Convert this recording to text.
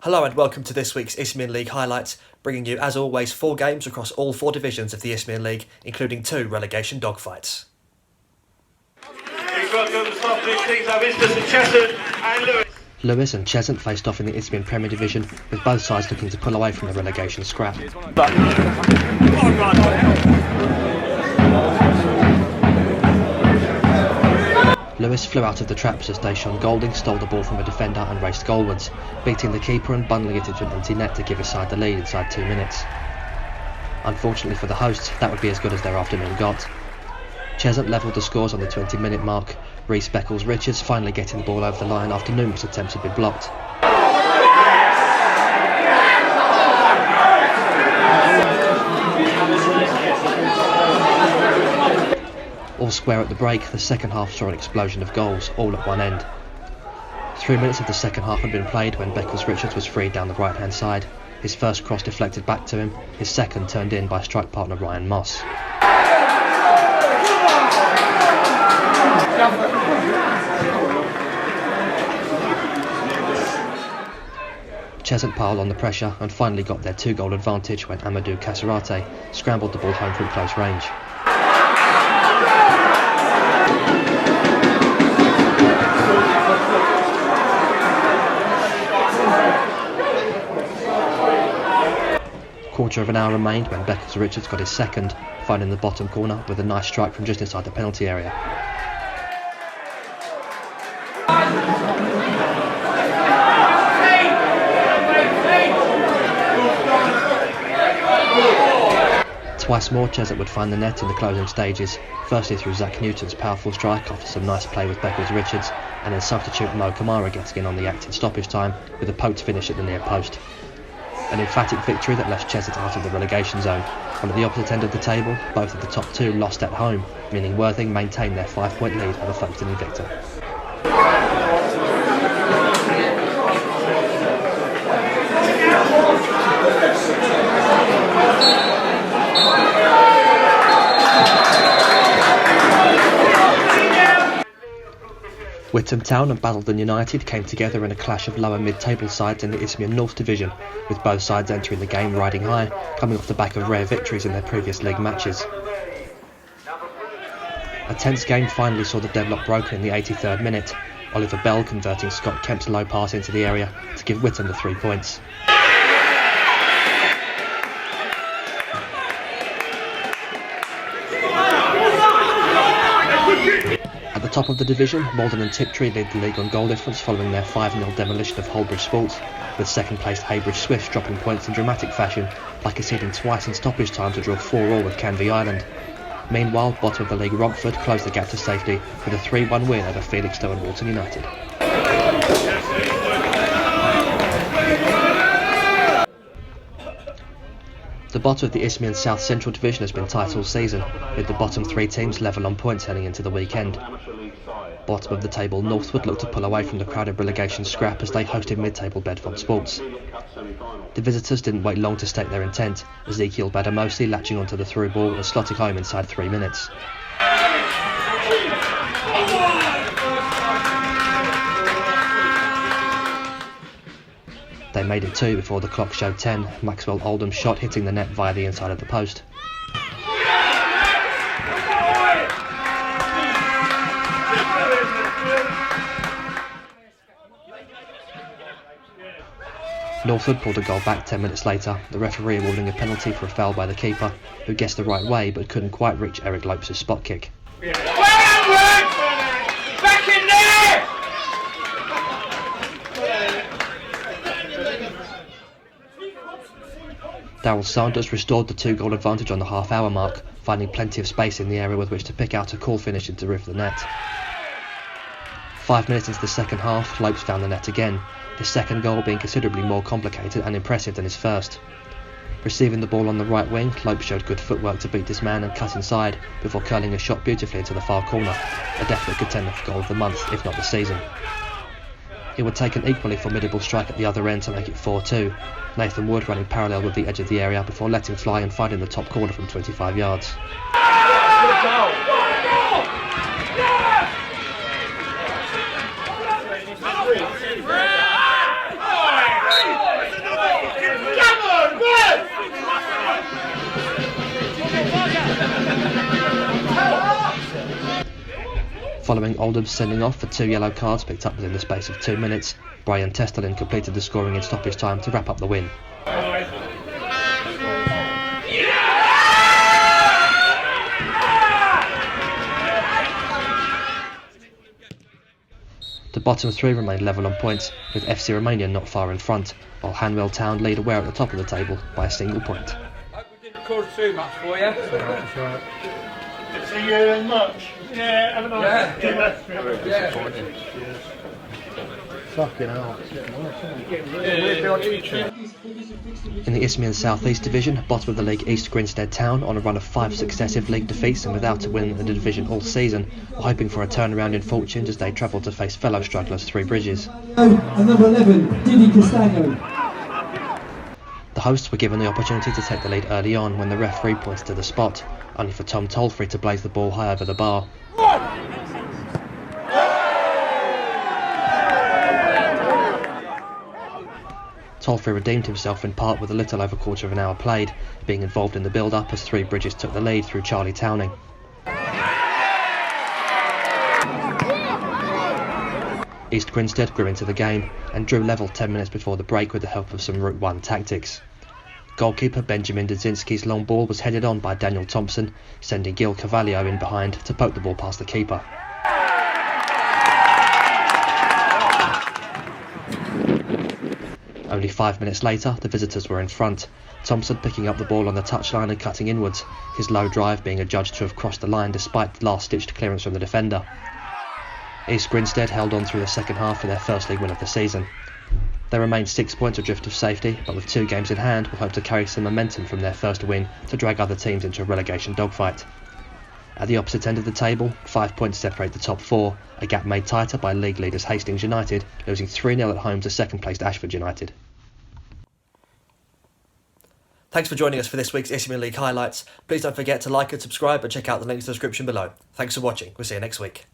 Hello and welcome to this week's Isthmian League highlights, bringing you as always 4 games across all 4 divisions of the Isthmian League, including 2 relegation dogfights. Lewis and Chesson faced off in the Isthmian Premier Division, with both sides looking to pull away from the relegation scrap. Lewis flew out of the traps as Deshaun Golding stole the ball from a defender and raced goalwards, beating the keeper and bundling it into an empty net to give his side the lead inside 2 minutes. Unfortunately for the hosts, that would be as good as their afternoon got. Chesson levelled the scores on the 20-minute mark, Reece Beckles-Richards finally getting the ball over the line after numerous attempts had been blocked. All square at the break, the second half saw an explosion of goals, all at one end. 3 minutes of the second half had been played when Beckles-Richards was freed down the right-hand side. His first cross deflected back to him, his second turned in by strike partner Ryan Moss. Chesson piled on the pressure and finally got their 2-goal advantage when Amadou Kasarate scrambled the ball home from close range. Quarter of an hour remained when Beckles-Richards got his second, finding the bottom corner with a nice strike from just inside the penalty area. Twice more Chesson would find the net in the closing stages, firstly through Zach Newton's powerful strike after some nice play with Beckles-Richards, and then substitute Mo Kamara getting in on the act in stoppage time with a poked finish at the near post. An emphatic victory that left Chesson out of the relegation zone, while at the opposite end of the table, both of the top 2 lost at home, meaning Witham maintained their 5-point lead over Folkestone Invicta. Witham Town and Basildon United came together in a clash of lower mid-table sides in the Isthmian North Division, with both sides entering the game riding high, coming off the back of rare victories in their previous league matches. A tense game finally saw the deadlock broken in the 83rd minute, Oliver Bell converting Scott Kemp's low pass into the area to give Witham the 3 points. At the top of the division, Malden and Tiptree lead the league on goal difference following their 5-0 demolition of Holbridge Sports, with second-placed Heybridge Swifts dropping points in dramatic fashion by conceding twice in stoppage time to draw 4-4 with Canvey Island. Meanwhile, bottom of the league Romford closed the gap to safety with a 3-1 win over Felixstowe and Walton United. The bottom of the Isthmian South Central Division has been tight all season, with the bottom 3 teams level on points heading into the weekend. Bottom of the table Northwood looked to pull away from the crowded relegation scrap as they hosted mid-table Bedford Sports. The visitors didn't wait long to state their intent, Ezekiel Badamosi latching onto the through ball and slotting home inside 3 minutes. They made it 2 before the clock showed 10, Maxwell Oldham's shot hitting the net via the inside of the post. Northwood pulled a goal back 10 minutes later, the referee awarding a penalty for a foul by the keeper, who guessed the right way but couldn't quite reach Eric Lopes' spot kick. Back in there! Daryl Sanders restored the 2-goal advantage on the half-hour mark, finding plenty of space in the area with which to pick out a cool finish into the roof of the net. 5 minutes into the second half, Lopes found the net again, his second goal being considerably more complicated and impressive than his first. Receiving the ball on the right wing, Lopes showed good footwork to beat his man and cut inside, before curling a shot beautifully into the far corner, a definite contender for goal of the month, if not the season. It would take an equally formidable strike at the other end to make it 4-2, Nathan Wood running parallel with the edge of the area before letting fly and finding the top corner from 25 yards. Following Oldham's sending off for 2 yellow cards picked up within the space of 2 minutes, Brian Testelin completed the scoring in stoppage time to wrap up the win. The bottom 3 remained level on points, with FC Romania not far in front, while Hanwell Town lead away at the top of the table by a single point. Hope we didn't cause too much for you. That's right. See you much. Yeah, have a nice day. Yeah. Fucking hell. In the Isthmian South East Division, bottom of the league East Grinstead Town, on a run of 5 successive league defeats and without a win in the division all season, are hoping for a turnaround in fortunes as they travel to face fellow strugglers Three Bridges. And number 11, Didi Castagno. The hosts were given the opportunity to take the lead early on when the referee points to the spot, only for Tom Tolfrey to blaze the ball high over the bar. Tolfrey redeemed himself in part with a little over a quarter of an hour played, being involved in the build-up as Three Bridges took the lead through Charlie Towning. East Grinstead grew into the game and drew level 10 minutes before the break with the help of some Route 1 tactics. Goalkeeper Benjamin Dudzinski's long ball was headed on by Daniel Thompson, sending Gil Carvalho in behind to poke the ball past the keeper. Only 5 minutes later, the visitors were in front, Thompson picking up the ball on the touchline and cutting inwards, his low drive being adjudged to have crossed the line despite the last-ditched clearance from the defender. East Grinstead held on through the second half for their first league win of the season. They remained 6 points adrift of safety, but with 2 games in hand will hope to carry some momentum from their first win to drag other teams into a relegation dogfight. At the opposite end of the table, 5 points separate the top 4, a gap made tighter by league leaders Hastings United, losing 3-0 at home to second-placed Ashford United. Thanks for joining us for this week's Isthmian League highlights. Please don't forget to like and subscribe and check out the links in the description below. Thanks for watching. We'll see you next week.